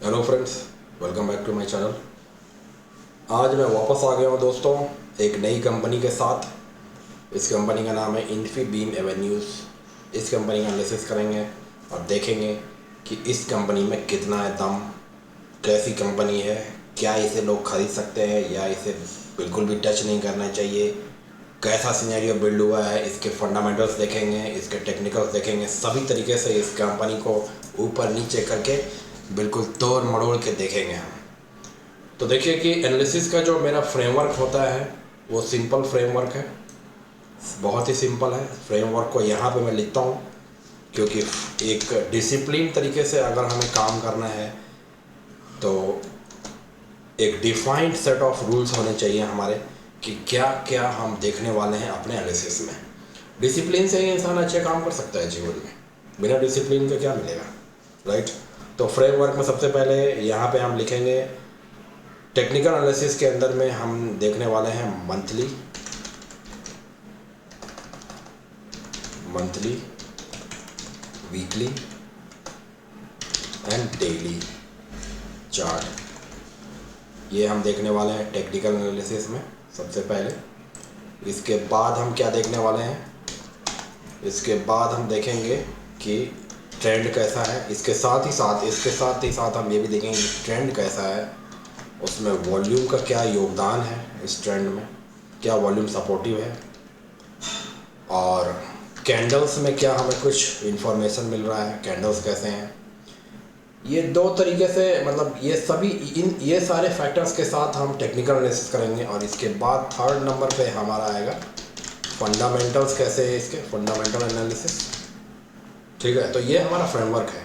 Hello friends, welcome back to my channel. आज मैं वापस आ गया हूँ दोस्तों एक नई कंपनी के साथ। इस कंपनी का नाम है इन्फीबीम एवेन्यूज़। इस कंपनी का एनालिसिस करेंगे और देखेंगे कि इस कंपनी में कितना है दम, कैसी कंपनी है, क्या इसे लोग खरीद सकते हैं या इसे बिल्कुल भी टच नहीं करना चाहिए, कैसा सिनेरियो बिल्ड हुआ है, इसके फंडामेंटल्स देखेंगे, इसके टेक्निकल्स देखेंगे। सभी तरीके से इस कंपनी को ऊपर नीचे करके बिल्कुल तोड़ मरोड़ के देखेंगे हम। तो देखिए कि एनालिसिस का जो मेरा फ्रेमवर्क होता है वो सिंपल फ्रेमवर्क है, बहुत ही सिंपल है। फ्रेमवर्क को यहाँ पे मैं लिखता हूँ क्योंकि एक डिसिप्लिन तरीके से अगर हमें काम करना है तो एक डिफाइंड सेट ऑफ रूल्स होने चाहिए हमारे कि क्या क्या हम देखने वाले हैं अपने एनालिसिस में। डिसिप्लिन से ही इंसान अच्छे काम कर सकता है जीवन में, बिना डिसिप्लिन के क्या मिलेगा, राइट। तो फ्रेमवर्क में सबसे पहले यहाँ पे हम लिखेंगे टेक्निकल एनालिसिस के अंदर में हम देखने वाले हैं monthly weekly and daily chart. ये हम देखने वाले हैं टेक्निकल एनालिसिस में सबसे पहले। इसके बाद हम क्या देखने वाले हैं, इसके बाद हम देखेंगे कि ट्रेंड कैसा है। इसके साथ ही साथ हम ये भी देखेंगे कि ट्रेंड कैसा है, उसमें वॉल्यूम का क्या योगदान है, इस ट्रेंड में क्या वॉल्यूम सपोर्टिव है, और कैंडल्स में क्या हमें कुछ इन्फॉर्मेशन मिल रहा है, कैंडल्स कैसे हैं। ये दो तरीके से, मतलब ये सारे फैक्टर्स के साथ हम टेक्निकल एनालिसिस करेंगे। और इसके बाद थर्ड नंबर पे हमारा आएगा फंडामेंटल्स कैसे है, इसके फंडामेंटल एनालिसिस। ठीक है, तो ये हमारा फ्रेमवर्क है।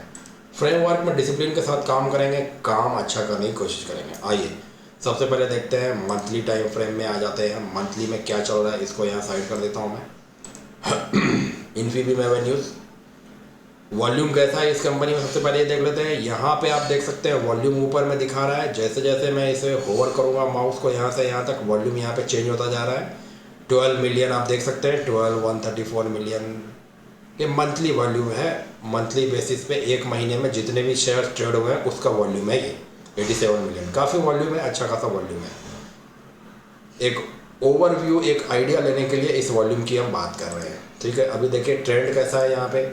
फ्रेमवर्क में डिसिप्लिन के साथ काम करेंगे, काम अच्छा करने की कोशिश करेंगे। आइए सबसे पहले देखते हैं, मंथली टाइम फ्रेम में आ जाते हैं। मंथली में क्या चल रहा है इसको यहाँ साइड कर देता हूँ मैं। इन्फीबीम एवेन्यूज़ वॉल्यूम कैसा है इस कंपनी में, सबसे पहले ये देख लेते हैं। यहाँ पे आप देख सकते हैं वॉल्यूम ऊपर में दिखा रहा है। जैसे जैसे मैं इसे होवर करूँगा माउस को यहाँ से यहाँ तक, वॉल्यूम यहाँ पे चेंज होता जा रहा है। 12 मिलियन आप देख सकते हैं, 134 मिलियन ये मंथली वॉल्यूम है। मंथली बेसिस पे एक महीने में जितने भी शेयर ट्रेड हुए हैं उसका वॉल्यूम है ये 87 मिलियन। काफ़ी वॉल्यूम है, अच्छा खासा वॉल्यूम है। एक ओवरव्यू, एक आइडिया लेने के लिए इस वॉल्यूम की हम बात कर रहे हैं। ठीक है, अभी देखिए ट्रेंड कैसा है। यहाँ पे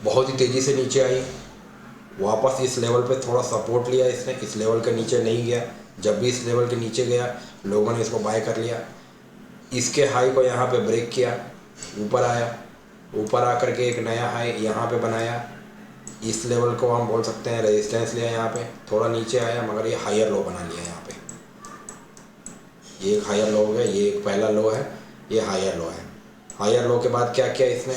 बहुत ही तेज़ी से नीचे आई, वापस इस लेवल पे थोड़ा सपोर्ट लिया इसने, इस लेवल के नीचे नहीं गया। जब भी इस लेवल के नीचे गया लोगों ने इसको बाय कर लिया। इसके हाई को यहाँ पे ब्रेक किया, ऊपर आया, ऊपर आकर के एक नया हाई यहाँ पे बनाया। इस लेवल को हम बोल सकते हैं रेजिस्टेंस लिया, यहाँ पे थोड़ा नीचे आया मगर ये हायर लो बना लिया। यहाँ पे ये एक हायर लो है, ये एक पहला लो है, ये हायर लो है। हायर लो के बाद क्या किया इसने,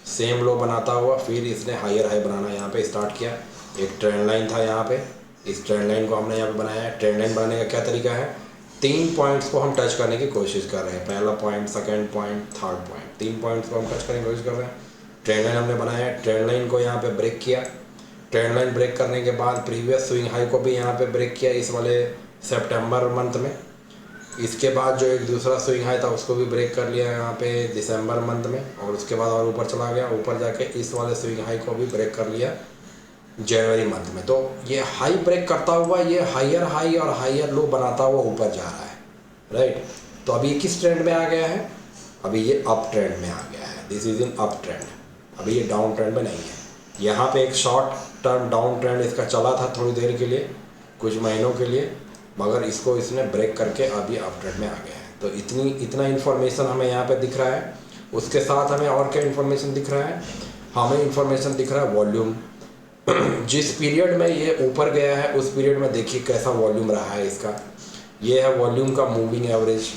सेम लो बनाता हुआ फिर इसने हायर हाई बनाना यहाँ पे स्टार्ट किया। एक ट्रेंड लाइन था यहाँ पे, इस ट्रेंड लाइन को हमने यहाँ पे बनाया है। ट्रेंड लाइन बनाने का क्या तरीका है, 3 पॉइंट्स को हम टच करने की कोशिश कर रहे हैं। पहला point, second point, third point, 3 points को हम टच करने की कोशिश कर रहे हैं। ट्रेंड लाइन हमने बनाया है, ट्रेंड लाइन को यहाँ पे ब्रेक किया। ट्रेंड लाइन ब्रेक करने के बाद प्रीवियस स्विंग हाई को भी यहाँ पे ब्रेक किया इस वाले सितंबर मंथ में। इसके बाद जो एक दूसरा स्विंग हाई था उसको भी ब्रेक कर लिया यहाँ पे दिसंबर मंथ में, और उसके बाद और ऊपर चला गया। ऊपर जाके इस वाले स्विंग हाई को भी ब्रेक कर लिया जनवरी मंथ में। तो ये हाई ब्रेक करता हुआ ये हायर हाई और हायर लो बनाता हुआ ऊपर जा रहा है, राइट। तो अभी किस ट्रेंड में आ गया है, अभी ये अप ट्रेंड में आ गया है। This is in up trend, अभी ये डाउन ट्रेंड में नहीं है। यहाँ पे एक शॉर्ट टर्म डाउन ट्रेंड इसका चला था थोड़ी देर के लिए, कुछ महीनों के लिए, मगर इसको इसने ब्रेक करके अभी अप ट्रेंड में आ गया है। तो इतना इन्फॉर्मेशन हमें यहाँ पे दिख रहा है। उसके साथ हमें और क्या इन्फॉर्मेशन दिख रहा है, हमें इन्फॉर्मेशन दिख रहा है वॉल्यूम। जिस पीरियड में ये ऊपर गया है उस पीरियड में देखिए कैसा वॉल्यूम रहा है इसका। ये है वॉल्यूम का मूविंग एवरेज,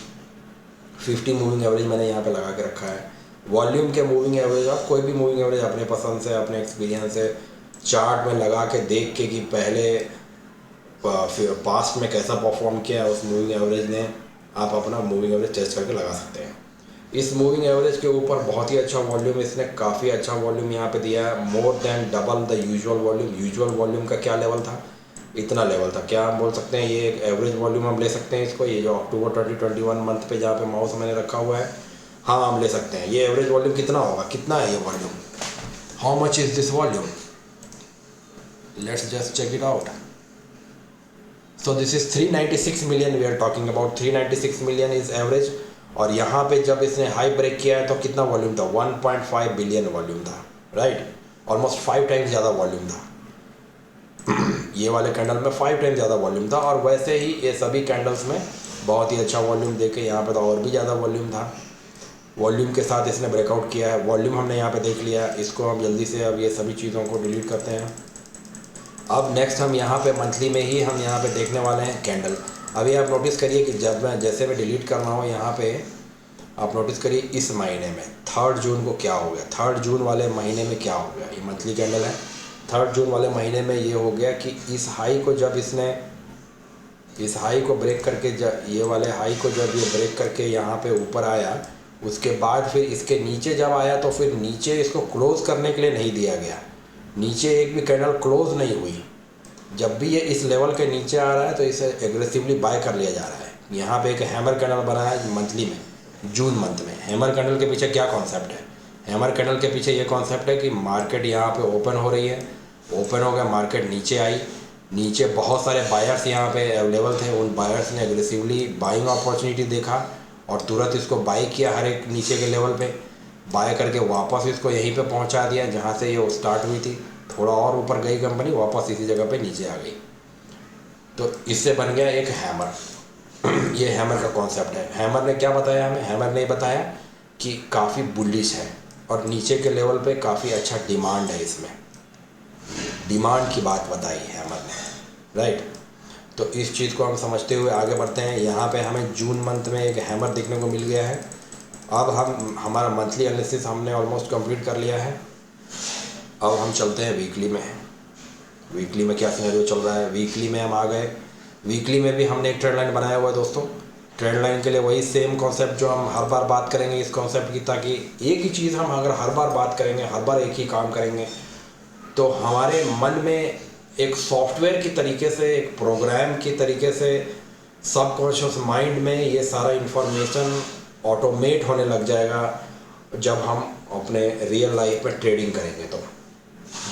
50 मूविंग एवरेज मैंने यहाँ पे लगा के रखा है। वॉल्यूम के मूविंग एवरेज, आप कोई भी मूविंग एवरेज अपने पसंद से, अपने एक्सपीरियंस से चार्ट में लगा के देख के कि पहले फिर पास्ट में कैसा परफॉर्म किया है उस मूविंग एवरेज ने, आप अपना मूविंग एवरेज टेस्ट करके लगा सकते हैं। इस मूविंग एवरेज के ऊपर बहुत ही अच्छा वॉल्यूम, इसने काफ़ी अच्छा वॉल्यूम यहाँ पे दिया है, more than double the usual volume. Usual volume का क्या लेवल था, इतना लेवल था। क्या हम बोल सकते हैं, ये एक एवरेज वॉल्यूम हम ले सकते हैं इसको। ये जो अक्टूबर 2021 मंथ पे जहाँ पे माउस मैंने रखा हुआ है, हाँ हम ले सकते हैं। ये एवरेज वॉल्यूम कितना होगा, कितना है ये volume, how much is this volume. Let's just check it out. So this is 396 million we are talking about, 396 million is average. और यहाँ पे जब इसने हाई ब्रेक किया है तो कितना वॉल्यूम था, 1.5 बिलियन वॉल्यूम था, राइट। ऑलमोस्ट 5 टाइम्स ज़्यादा वॉल्यूम था ये वाले कैंडल में 5 टाइम्स ज़्यादा वॉल्यूम था। और वैसे ही ये सभी कैंडल्स में बहुत ही अच्छा वॉल्यूम देके यहाँ पे तो और भी ज़्यादा वॉल्यूम था। वॉल्यूम के साथ इसने ब्रेकआउट किया है, वॉल्यूम हमने यहाँ पे देख लिया। इसको हम जल्दी से अब ये सभी चीज़ों को डिलीट करते हैं। अब नेक्स्ट हम यहाँ पे मंथली में ही हम यहाँ पे देखने वाले हैं कैंडल। अभी आप नोटिस करिए कि जब मैं जैसे मैं डिलीट कर रहा हूँ यहाँ पे, आप नोटिस करिए इस महीने में 3 जून को क्या हो गया। 3 जून वाले महीने में क्या हो गया, ये मंथली कैंडल है। 3 जून वाले महीने में ये हो गया कि इस हाई को जब इसने, इस हाई को ब्रेक करके, जब ये वाले हाई को जब ये ब्रेक करके यहाँ पे ऊपर आया, उसके बाद फिर इसके नीचे जब आया तो फिर नीचे इसको क्लोज़ करने के लिए नहीं दिया गया। नीचे एक भी कैंडल क्लोज़ नहीं हुई। जब भी ये इस लेवल के नीचे आ रहा है तो इसे एग्रेसिवली बाय कर लिया जा रहा है। यहाँ पे एक हैमर कैंडल बना है मंथली में, जून मंथ में। हैमर कैंडल के पीछे क्या कॉन्सेप्ट है, हैमर कैंडल के पीछे ये कॉन्सेप्ट है कि मार्केट यहाँ पे ओपन हो रही है, ओपन हो गया, मार्केट नीचे आई, नीचे बहुत सारे बायर्स यहाँ पे अवेलेबल थे। उन बायर्स ने एग्रेसिवली बाइंग अपॉर्चुनिटी देखा और तुरंत इसको बाय किया, हर एक नीचे के लेवल पे बाय करके वापस इसको यहीं पे पहुंचा दिया जहाँ से ये स्टार्ट हुई थी। थोड़ा और ऊपर गई कंपनी, वापस इसी जगह पे नीचे आ गई। तो इससे बन गया एक हैमर ये हैमर का कॉन्सेप्ट है। हैमर ने क्या बताया हमें, हैमर ने बताया कि काफ़ी बुलिश है और नीचे के लेवल पे काफ़ी अच्छा डिमांड है। इसमें डिमांड की बात बताई हैमर ने, राइट। तो इस चीज़ को हम समझते हुए आगे बढ़ते हैं। यहाँ पे हमें जून मंथ में एक हैमर देखने को मिल गया है। अब हम हमारा मंथली एनालिसिस हमने ऑलमोस्ट कंप्लीट कर लिया है। अब हम चलते हैं वीकली में। वीकली में क्या सिनेरियो चल रहा है, वीकली में हम आ गए। वीकली में भी हमने एक ट्रेंड लाइन बनाया हुआ है दोस्तों। ट्रेंड लाइन के लिए वही सेम कॉन्सेप्ट जो हम हर बार बात करेंगे इस कॉन्सेप्ट की, ताकि एक ही चीज़ हम अगर हर बार बात करेंगे, हर बार एक ही काम करेंगे, तो हमारे मन में एक सॉफ्टवेयर की तरीके से, एक प्रोग्राम की तरीके से सबकॉन्शियस माइंड में ये सारा इन्फॉर्मेशन ऑटोमेट होने लग जाएगा। जब हम अपने रियल लाइफ में ट्रेडिंग करेंगे तो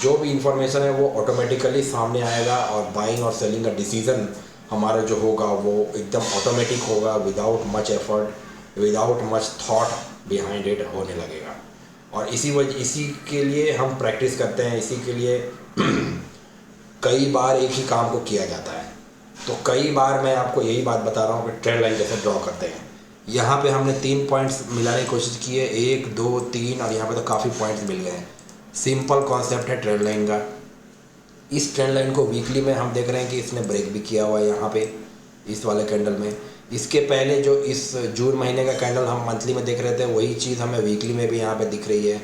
जो भी इंफॉर्मेशन है वो ऑटोमेटिकली सामने आएगा और बाइंग और सेलिंग का डिसीज़न हमारा जो होगा वो एकदम ऑटोमेटिक होगा, without much effort, without much thought behind it होने लगेगा। और इसी के लिए हम प्रैक्टिस करते हैं, इसी के लिए कई बार एक ही काम को किया जाता है। तो कई बार मैं आपको यही बात बता रहा हूँ कि ट्रेंड लाइन कैसे ड्रॉ करते हैं। यहाँ पे हमने 3 पॉइंट्स मिलाने की कोशिश की है, 1 2 3, और यहाँ पे तो काफ़ी पॉइंट्स मिल गए हैं। सिंपल कॉन्सेप्ट है ट्रेंड लाइन का। इस ट्रेंड लाइन को वीकली में हम देख रहे हैं कि इसने ब्रेक भी किया हुआ है यहाँ पे इस वाले कैंडल में। इसके पहले जो इस जून महीने का कैंडल हम मंथली में देख रहे थे, वही चीज़ हमें वीकली में भी यहाँ पे दिख रही है।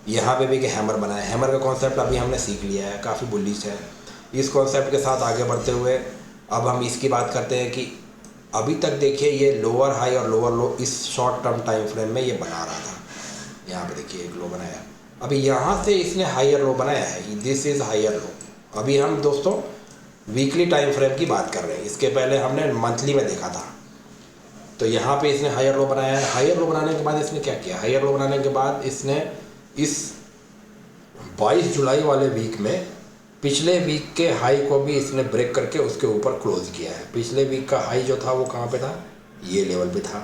यहाँ पे भी एक हैमर बना है। हैमर का कॉन्सेप्ट अभी हमने सीख लिया है, काफ़ी बुलिश है। इस कॉन्सेप्ट के साथ आगे बढ़ते हुए अब हम इसकी बात करते हैं कि अभी तक देखिए ये लोअर हाई और लोअर लो इस शॉर्ट टर्म टाइम फ्रेम में ये बना रहा था। यहाँ पे देखिए एक लो बनाया, अभी यहाँ से इसने हायर लो बनाया है, दिस इज़ हायर लो। अभी हम दोस्तों वीकली टाइम फ्रेम की बात कर रहे हैं, इसके पहले हमने मंथली में देखा था। तो यहाँ पे इसने हायर लो बनाया है। हायर लो बनाने के बाद इसने क्या किया, हायर लो बनाने के बाद इसने इस 22 जुलाई वाले वीक में पिछले वीक के हाई को भी इसने ब्रेक करके उसके ऊपर क्लोज किया है। पिछले वीक का हाई जो था वो कहाँ पे था, ये लेवल पे था।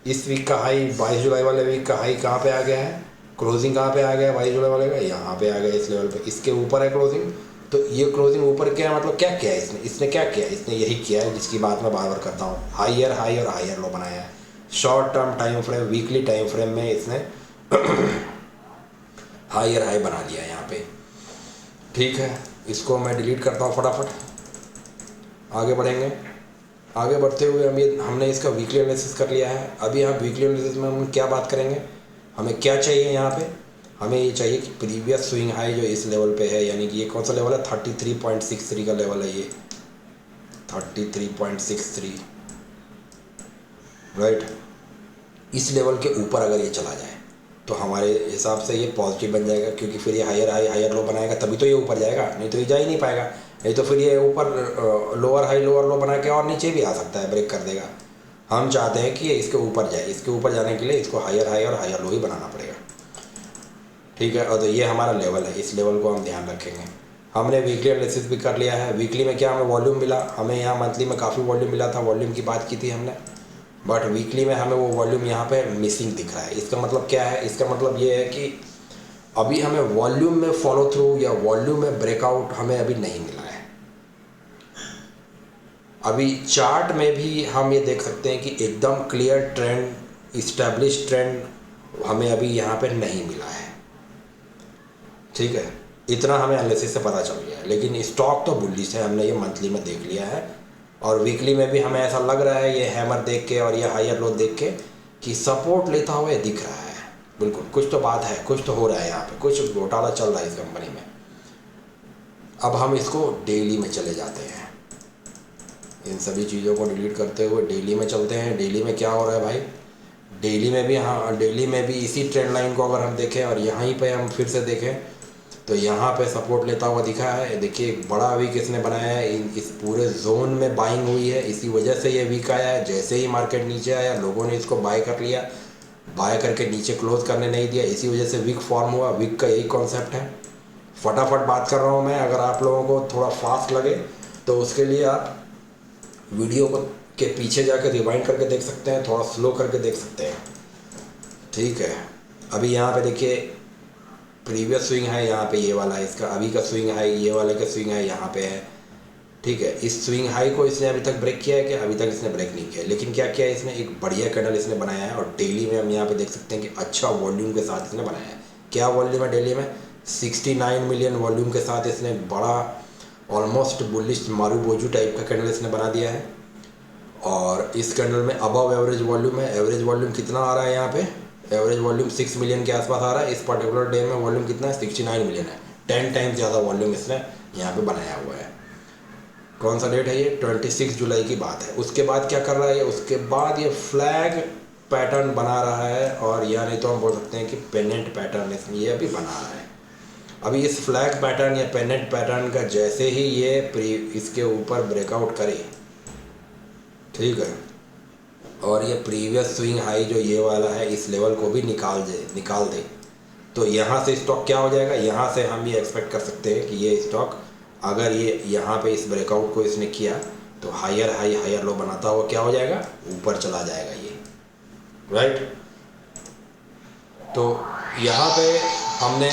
इस वीक का हाई 22 जुलाई वाले वीक का हाई कहाँ पे आ गया है, क्लोजिंग कहाँ पे आ गया 22 जुलाई वाले का, यहाँ पे आ गया इस लेवल पे, इसके ऊपर है क्लोजिंग। तो ये क्लोजिंग ऊपर क्या है, मतलब क्या किया है इसने क्या किया, इसने यही किया है जिसकी बात मैं बार बार करता हूँ, हायर हाई और हायर लो बनाया है। Short term time frame, weekly time frame में इसने हायर हाई बना लिया यहाँ पे। ठीक है, इसको मैं डिलीट करता हूँ फटाफट, आगे बढ़ेंगे। आगे बढ़ते हुए हमने इसका वीकली एनालिसिस कर लिया है। अभी हम वीकली एनालिसिस में हम क्या बात करेंगे, हमें क्या चाहिए यहाँ पे, हमें ये चाहिए कि प्रीवियस स्विंग हाई जो इस लेवल पे है, यानी कि ये कौन सा लेवल है, 33.63 का लेवल है, ये 33.63, राइट। इस लेवल के ऊपर अगर ये चला जाए तो हमारे हिसाब से ये पॉजिटिव बन जाएगा, क्योंकि फिर ये हायर हाई हायर लो बनाएगा तभी तो ये ऊपर जाएगा, नहीं तो ये जा ही नहीं पाएगा। नहीं तो फिर ये ऊपर लोअर हाई लोअर लो बना के और नीचे भी आ सकता है, ब्रेक कर देगा। हम चाहते हैं कि ये इसके ऊपर जाए, इसके ऊपर जाने के लिए इसको हायर हाई और हायर लो ही बनाना पड़ेगा। ठीक है, और तो ये हमारा लेवल है, इस लेवल को हम ध्यान रखेंगे। हमने वीकली एनालिसिस भी कर लिया है। वीकली में क्या हमें वॉल्यूम मिला, हमें यहाँ मंथली में काफ़ी वॉल्यूम मिला था, वॉल्यूम की बात की थी हमने, बट वीकली में हमें वो वॉल्यूम यहाँ पे मिसिंग दिख रहा है। इसका मतलब क्या है, इसका मतलब ये है कि अभी हमें वॉल्यूम में फॉलो थ्रू या वॉल्यूम में ब्रेकआउट हमें अभी नहीं मिला है। अभी चार्ट में भी हम ये देख सकते हैं कि एकदम क्लियर ट्रेंड, इस्टेब्लिश ट्रेंड हमें अभी यहाँ पे नहीं मिला है। ठीक है, इतना हमें एनालिसिस से पता चल गया है। लेकिन स्टॉक तो बुलिश है, हमने ये मंथली में देख लिया है, और वीकली में भी हमें ऐसा लग रहा है ये हैमर देख के और ये हायर लो देख के कि सपोर्ट लेता हुआ दिख रहा है। बिल्कुल कुछ तो बात है, कुछ तो हो रहा है यहाँ पे, कुछ घोटाला चल रहा है इस कंपनी में। अब हम इसको डेली में चले जाते हैं, इन सभी चीज़ों को डिलीट करते हुए डेली में चलते हैं। डेली में क्या हो रहा है भाई, डेली में भी, हाँ डेली में भी इसी ट्रेंड लाइन को अगर हम देखें और यहीं पे हम फिर से देखें तो यहाँ पे सपोर्ट लेता हुआ दिखा है। देखिए एक बड़ा वीक इसने बनाया है, इस पूरे जोन में बाइंग हुई है, इसी वजह से ये वीक आया है। जैसे ही मार्केट नीचे आया लोगों ने इसको बाय कर लिया, बाय करके नीचे क्लोज करने नहीं दिया, इसी वजह से वीक फॉर्म हुआ। वीक का यही कॉन्सेप्ट है। फटाफट बात कर रहा हूँ मैं, अगर आप लोगों को थोड़ा फास्ट लगे तो उसके लिए आप वीडियो को के पीछे जाकर रिवाइंड करके देख सकते हैं, थोड़ा स्लो करके देख सकते हैं। ठीक है, अभी यहाँ पे देखिए प्रीवियस स्विंग है, यहाँ पे ये वाला है इसका, अभी का स्विंग हाई ये वाले का स्विंग है यहाँ पे है। ठीक है, इस स्विंग हाई को इसने अभी तक ब्रेक किया है क्या, अभी तक इसने ब्रेक नहीं किया, लेकिन क्या किया इसने, एक बढ़िया कैंडल इसने बनाया है। और डेली में हम यहाँ पे देख सकते हैं कि अच्छा वॉल्यूम के साथ इसने बनाया है। क्या वॉल्यूम है डेली में, 69 मिलियन वॉल्यूम के साथ इसने बड़ा ऑलमोस्ट बुलिश मारूबोजू टाइप का कैंडल इसने बना दिया है। और इस कैंडल में अबव एवरेज वॉल्यूम है। एवरेज वॉल्यूम कितना आ रहा है यहाँ पे, एवरेज वॉल्यूम 6 मिलियन के आसपास आ रहा है। इस पर्टिकुलर डे में वॉल्यूम कितना है, 69 मिलियन है। 10 टाइम्स ज़्यादा वॉल्यूम इसने यहाँ पे बनाया हुआ है। कौन सा डेट है ये, 26 जुलाई की बात है। उसके बाद क्या कर रहा है, उसके बाद ये फ्लैग पैटर्न बना रहा है, और या नहीं तो हम बोल सकते हैं कि पेनेंट पैटर्न इसमें ये अभी बना रहा है। अभी इस फ्लैग पैटर्न या पेनेंट पैटर्न का जैसे ही ये इसके ऊपर ब्रेकआउट करे, ठीक है, और ये प्रीवियस स्विंग हाई जो ये वाला है इस लेवल को भी निकाल दे तो यहाँ से स्टॉक क्या हो जाएगा, यहाँ से हम ये एक्सपेक्ट कर सकते हैं कि ये स्टॉक अगर ये यहाँ पे इस ब्रेकआउट को इसने किया तो हायर हाई हायर लो बनाता हुआ क्या हो जाएगा, ऊपर चला जाएगा ये, राइट। तो यहाँ पे हमने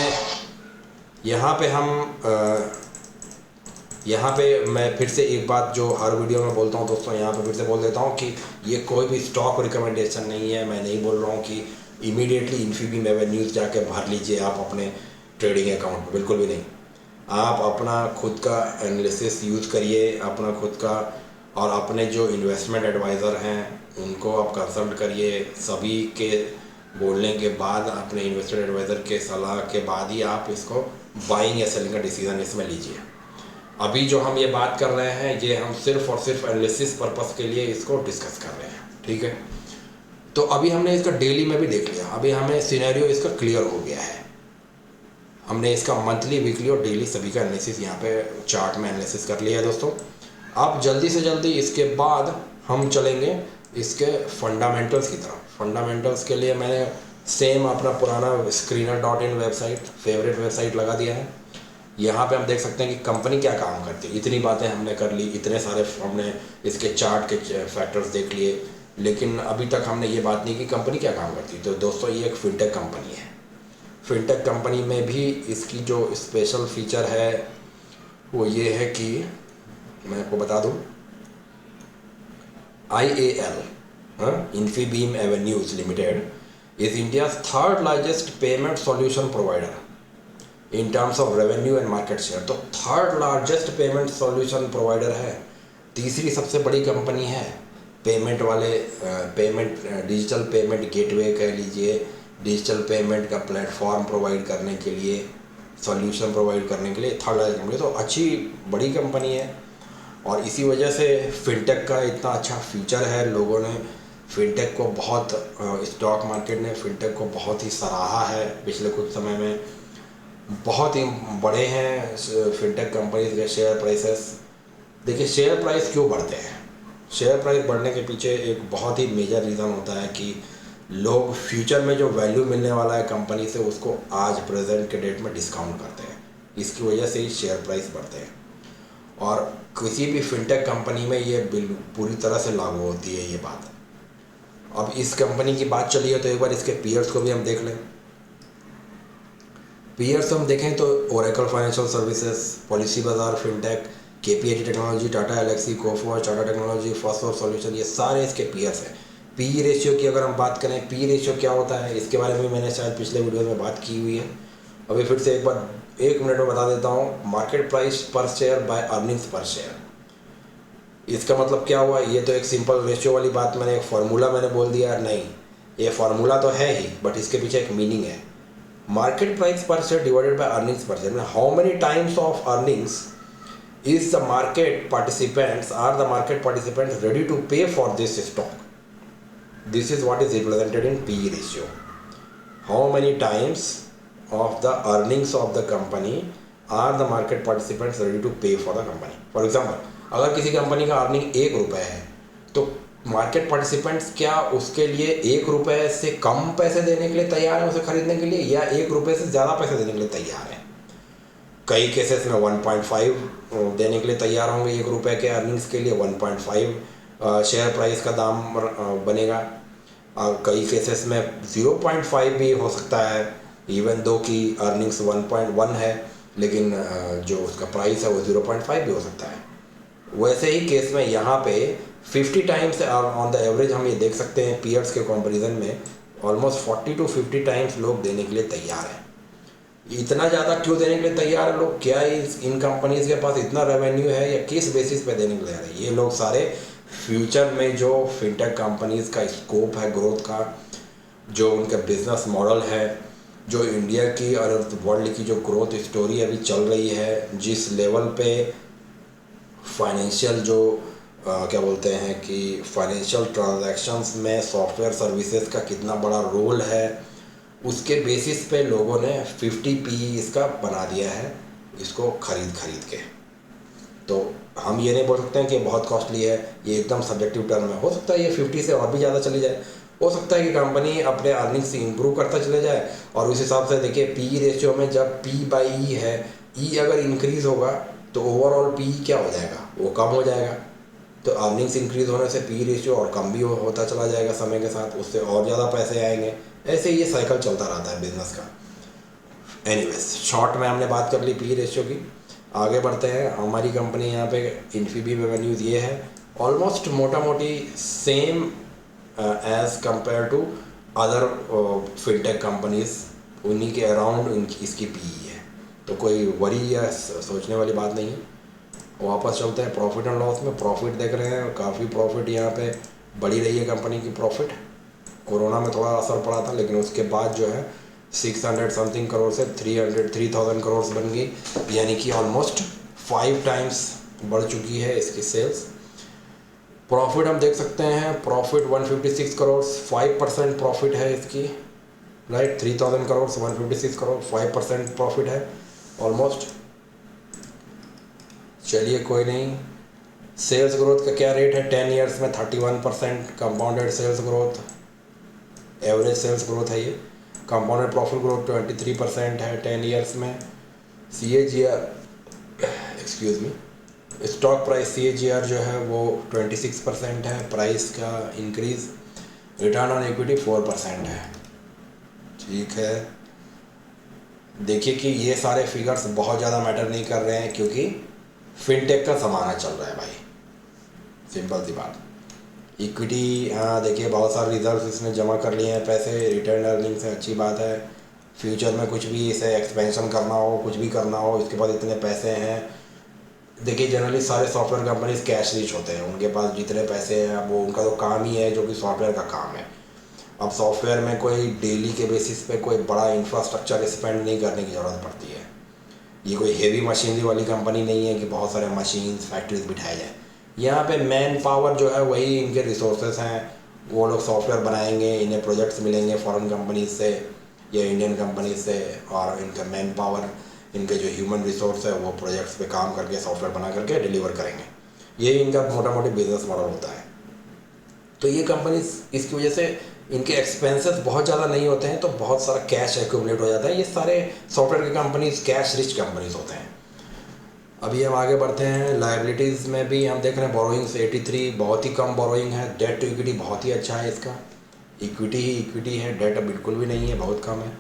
यहाँ पे मैं फिर से एक बात जो हर वीडियो में बोलता हूँ दोस्तों, यहाँ पे फिर से बोल देता हूँ कि ये कोई भी स्टॉक रिकमेंडेशन नहीं है। मैं नहीं बोल रहा हूँ कि इमीडिएटली इन्फीबीम एवेन्यूज़ जाके भर लीजिए आप अपने ट्रेडिंग अकाउंट में, बिल्कुल भी नहीं। आप अपना खुद का एनालिसिस यूज़ करिए, अपना खुद का, और अपने जो इन्वेस्टमेंट एडवाइज़र हैं उनको आप कंसल्ट करिए। सभी के बोलने के बाद, अपने इन्वेस्टमेंट एडवाइज़र के सलाह के बाद ही आप इसको बाइंग या सेलिंग का डिसीजन इसमें लीजिए। अभी जो हम ये बात कर रहे हैं ये हम सिर्फ और सिर्फ एनालिसिस पर्पस के लिए इसको डिस्कस कर रहे हैं, ठीक है। तो अभी हमने इसका डेली में भी देख लिया, अभी हमें सिनेरियो इसका क्लियर हो गया है। हमने इसका मंथली, वीकली और डेली सभी का एनालिसिस यहाँ पे चार्ट में एनालिसिस कर लिया है दोस्तों। अब जल्दी से जल्दी इसके बाद हम चलेंगे इसके फंडामेंटल्स की तरफ। फंडामेंटल्स के लिए मैंने सेम अपना पुराना screener.in वेबसाइट, फेवरेट वेबसाइट लगा दिया है। यहाँ पे हम देख सकते हैं कि कंपनी क्या काम करती है। इतनी बातें हमने कर ली, इतने सारे हमने इसके चार्ट के फैक्टर्स देख लिए, लेकिन अभी तक हमने ये बात नहीं की कंपनी क्या काम करती है। तो दोस्तों ये एक फिनटेक कंपनी है। फिनटेक कंपनी में भी इसकी जो स्पेशल फीचर है वो ये है कि मैं आपको बता दूं, IAL Infibeam Avenues limited is India's third largest payment solution provider in terms of revenue and market share. तो third largest payment solution provider है, तीसरी सबसे बड़ी कंपनी है पेमेंट वाले, डिजिटल पेमेंट गेटवे कह लीजिए, डिजिटल पेमेंट का प्लेटफॉर्म प्रोवाइड करने के लिए, सॉल्यूशन प्रोवाइड करने के लिए थर्ड लार्जेस्ट कंपनी। तो अच्छी बड़ी कंपनी है, और इसी वजह से फिनटेक का इतना अच्छा फीचर है। लोगों ने फिनटेक को बहुत, स्टॉक मार्केट ने फिनटेक को बहुत ही सराहा है पिछले कुछ समय में। बहुत ही बड़े हैं फिनटेक कंपनीज के शेयर प्राइसेस। देखिए शेयर प्राइस क्यों बढ़ते हैं, शेयर प्राइस बढ़ने के पीछे एक बहुत ही मेजर रीज़न होता है कि लोग फ्यूचर में जो वैल्यू मिलने वाला है कंपनी से उसको आज प्रेजेंट के डेट में डिस्काउंट करते हैं। इसकी वजह से ही शेयर प्राइस बढ़ते हैं। और किसी भी फिनटेक कंपनी में ये बिल पूरी तरह से लागू होती है ये बात। अब इस कंपनी की बात चली है तो एक बार इसके पीयर्स को भी हम देख लें। पीयर्स हम देखें तो Oracle financial services, Policybazaar, fintech, KPIT technology, Tata Elxsi, Coforge, Tata technology, first source solution, ये सारे इसके पीयर्स हैं। पी रेशियो की अगर हम बात करें, पी रेशियो क्या होता है इसके बारे में मैंने शायद पिछले वीडियो में बात की हुई है। अभी फिर से एक बार 1 मिनट में बता देता हूँ। मार्केट प्राइस पर शेयर बाय अर्निंग्स पर शेयर, इसका मतलब क्या हुआ? ये तो एक सिंपल रेशियो वाली बात, मैंने एक फार्मूला मैंने बोल दिया नहीं, ये फार्मूला तो है ही बट इसके पीछे एक मीनिंग है। मार्केट प्राइस पर शेयर डिवाइडेड बाय अर्निंग्स पर share, how many times of earnings is the market participants are the market participants ready to pay for this stock. This is what is represented in PE ratio. How many times of the earnings of the company are the market participants ready to pay for the company? For example, अगर किसी company का earning 1 रुपये है तो market participants क्या उसके लिए 1 रुपये से कम पैसे देने के लिए तैयार हैं उसे खरीदने के लिए, या 1 रुपये से ज़्यादा पैसे देने के लिए तैयार हैं? कई केसेस में 1.5 देने के लिए तैयार होंगे 1 रुपये के अर्निंग्स के लिए, 1.5 शेयर प्राइस का दाम बनेगा। कई केसेस में 0.5 भी हो सकता है, इवन दो की अर्निंग्स 1.1 है लेकिन जो उसका प्राइस है वो 0.5 भी हो सकता है। वैसे ही केस में यहाँ पे 50 टाइम्स ऑन द एवरेज हम ये देख सकते हैं पीयर्स के कंपैरिजन में, ऑलमोस्ट 40 to 50 टाइम्स लोग देने के लिए तैयार हैं। इतना ज़्यादा क्यों देने के लिए तैयार है लोग? क्या इन कंपनीज के पास इतना रेवेन्यू है या किस बेसिस पे देने के लिए तैयार है? ये लोग सारे फ्यूचर में जो फिनटेक कंपनीज का स्कोप है ग्रोथ का, जो उनका बिजनेस मॉडल है, जो इंडिया की और वर्ल्ड की जो ग्रोथ स्टोरी अभी चल रही है, जिस लेवल पे फाइनेंशियल जो क्या बोलते हैं कि फाइनेंशियल ट्रांजैक्शंस में सॉफ्टवेयर सर्विसेज का कितना बड़ा रोल है, उसके बेसिस पे लोगों ने 50 PE इसका बना दिया है इसको खरीद के। तो हम ये नहीं बोल सकते हैं कि बहुत कॉस्टली है, ये एकदम सब्जेक्टिव टर्म है। हो सकता है ये 50 से और भी ज़्यादा चली जाए, हो सकता है कि कंपनी अपने अर्निंग्स से इंप्रूव करता चले जाए। और उस हिसाब से देखिए PE रेशियो में जब P/E है, E अगर इंक्रीज़ होगा तो ओवरऑल PE क्या हो जाएगा? वो कम हो जाएगा। तो अर्निंग्स इंक्रीज होने से PE रेशियो और कम भी होता चला जाएगा समय के साथ, उससे और ज़्यादा पैसे आएंगे। ऐसे ये साइकिल चलता रहता है बिजनेस का। एनीवेज, शॉर्ट में हमने बात कर ली PE रेशियो की। आगे बढ़ते हैं। हमारी कंपनी यहाँ पे इन्फीबीम रेवेन्यूज़ ये है ऑलमोस्ट मोटा मोटी same as compare to other fintech companies, उन्हीं के अराउंड इसकी PE है, तो कोई वरी या सोचने वाली बात नहीं है। वापस चलते हैं प्रॉफिट एंड लॉस में। प्रॉफिट देख रहे हैं, काफ़ी प्रॉफिट यहाँ पे बढ़ी रही है कंपनी की। प्रॉफिट कोरोना में थोड़ा असर पड़ा था लेकिन उसके बाद जो है 600 समथिंग करोड़ से 3,000 करोड़ बन गई, यानी कि ऑलमोस्ट 5 टाइम्स बढ़ चुकी है इसकी सेल्स। प्रॉफिट हम देख सकते हैं, प्रॉफिट 156 करोड़, 5% प्रॉफिट है इसकी, राइट। 3,000 करोड़ 156 करोड़, 5% प्रॉफिट है ऑलमोस्ट। चलिए कोई नहीं। सेल्स ग्रोथ का क्या रेट है? 10 ईयर्स में 31% compounded sales growth, average sales growth है ये। कंपाउंडेड प्रॉफिट ग्रोथ 23% है 10 ईयर्स में। CAGR, excuse me, stock price CAGR जो है वो 26% है, प्राइस का इंक्रीज़। रिटर्न ऑन इक्विटी 4% है। ठीक है, देखिए कि ये सारे फिगर्स बहुत ज़्यादा मैटर नहीं कर रहे हैं क्योंकि फिनटेक का ज़माना चल रहा है भाई, सिंपल सी बात। इक्विटी, हाँ देखिए बहुत सारे रिजर्व इसने जमा कर लिए हैं पैसे, रिटर्न अर्निंग से अच्छी बात है। फ्यूचर में कुछ भी इसे एक्सपेंशन करना हो, कुछ भी करना हो, इसके पास इतने पैसे हैं। देखिए जनरली सारे सॉफ्टवेयर कंपनीज कैश रिच होते हैं, उनके पास जितने पैसे हैं वो उनका तो काम ही है जो कि सॉफ्टवेयर का काम है। अब सॉफ्टवेयर में कोई डेली के बेसिस पे कोई बड़ा इंफ्रास्ट्रक्चर स्पेंड नहीं करने की ज़रूरत पड़ती है। ये कोई हेवी मशीनरी वाली कंपनी नहीं है कि बहुत सारे मशीन्स फैक्ट्रीज बिठाए जाए। यहाँ पे मैन पावर जो है वही इनके रिसोर्सेज हैं, वो लोग सॉफ्टवेयर बनाएंगे, इन्हें प्रोजेक्ट्स मिलेंगे फॉरेन कंपनीज से या इंडियन कंपनीज से, और इनका मैन पावर, इनके जो ह्यूमन रिसोर्स है वो प्रोजेक्ट्स पे काम करके सॉफ्टवेयर बना करके डिलीवर करेंगे। यही इनका मोटा मोटी बिजनेस मॉडल होता है। तो ये कंपनीज इसकी वजह से इनके एक्सपेंसेस बहुत ज़्यादा नहीं होते हैं, तो बहुत सारा कैश एक्यूमुलेट हो जाता है। ये सारे सॉफ्टवेयर की कंपनीज कैश रिच कंपनीज होते हैं। अभी हम आगे बढ़ते हैं। लाइबिलिटीज़ में भी हम देख रहे हैं बोरोइंग्स 83, बहुत ही कम बोरोइंग है। डेट टू इक्विटी बहुत ही अच्छा है इसका, इक्विटी ही इक्विटी है, डेट बिल्कुल भी नहीं है, बहुत कम है।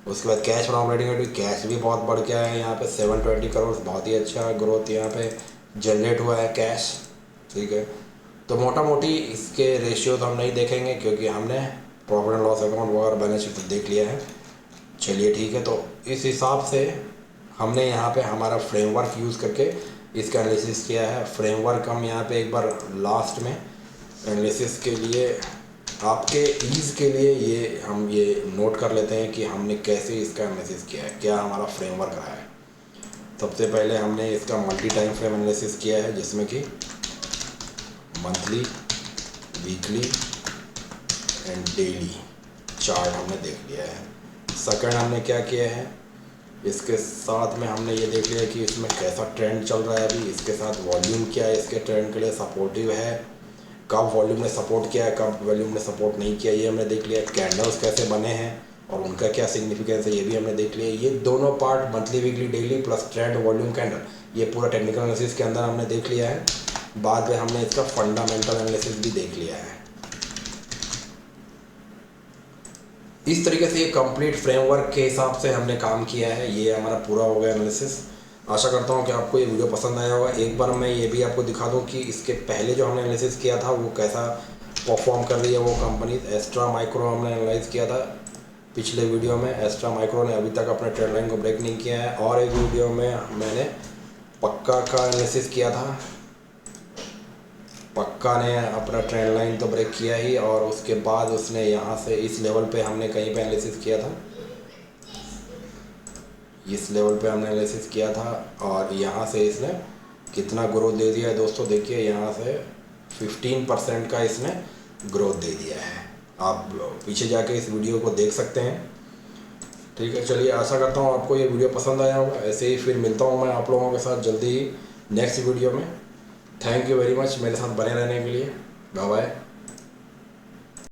उसके बाद cash from operating activity, cash भी बहुत बढ़ गया है यहाँ पे 720 करोड़, बहुत ही अच्छा ग्रोथ यहाँ पे जनरेट हुआ है कैश। ठीक है, तो मोटा मोटी इसके रेशियो तो हम नहीं देखेंगे क्योंकि हमने प्रॉफिट एंड लॉस अकाउंट वगैरह बैलेंस शीट तो देख लिया है। चलिए ठीक है, तो इस हिसाब से हमने यहाँ पे हमारा फ्रेमवर्क यूज़ करके इसका एनालिसिस किया है। फ्रेमवर्क हम यहाँ पे एक बार लास्ट में एनालिसिस के लिए आपके ईज़ के लिए ये नोट कर लेते हैं कि हमने कैसे इसका एनालिसिस किया है, क्या हमारा फ्रेमवर्क रहा है। सबसे पहले हमने इसका मल्टी टाइम फ्रेम एनालिसिस किया है, जिसमें कि monthly, weekly and daily chart हमने देख लिया है। सेकंड हमने क्या किया है, इसके साथ में हमने ये देख लिया कि इसमें कैसा ट्रेंड चल रहा है अभी, इसके साथ वॉल्यूम क्या है, इसके ट्रेंड के लिए सपोर्टिव है, कब वॉल्यूम ने सपोर्ट किया है, कब वॉल्यूम ने सपोर्ट नहीं किया, ये हमने देख लिया। कैंडल्स कैसे बने हैं और उनका क्या सिग्निफिकेंस है, ये भी हमने देख लिया। ये दोनों part monthly, weekly, daily plus trend, volume, candle, ये पूरा टेक्निकल एनालिसिस के अंदर हमने देख लिया है। बाद में हमने इसका फंडामेंटल एनालिसिस भी देख लिया है। इस तरीके से ये कंप्लीट फ्रेमवर्क के हिसाब से हमने काम किया है। ये हमारा पूरा हो गया एनालिसिस। आशा करता हूँ कि आपको ये वीडियो पसंद आया होगा। एक बार मैं ये भी आपको दिखा दूँ कि इसके पहले जो हमने एनालिसिस किया था वो कैसा परफॉर्म कर रही है वो कंपनी। एस्ट्रा माइक्रो हमने एनालाइज किया था पिछले वीडियो में। एस्ट्रा माइक्रो ने अभी तक अपने ट्रेंड लाइन को ब्रेक नहीं किया है। और एक वीडियो में मैंने पक्का का एनालिसिस किया था। पक्का ने अपना ट्रेंड लाइन तो ब्रेक किया ही, और उसके बाद उसने यहाँ से इस लेवल पे हमने कहीं पे एनालिसिस किया था, इस लेवल पे हमने एनालिसिस किया था, और यहाँ से इसने कितना ग्रोथ दे दिया है दोस्तों, देखिए यहाँ से 15% का इसने ग्रोथ दे दिया है। आप पीछे जाके इस वीडियो को देख सकते हैं। ठीक है, चलिए आशा करता हूँ आपको ये वीडियो पसंद आया होगा। ऐसे ही फिर मिलता हूँ मैं आप लोगों के साथ जल्दी ही नेक्स्ट वीडियो में। थैंक यू वेरी मच मेरे साथ बने रहने के लिए। Bye bye.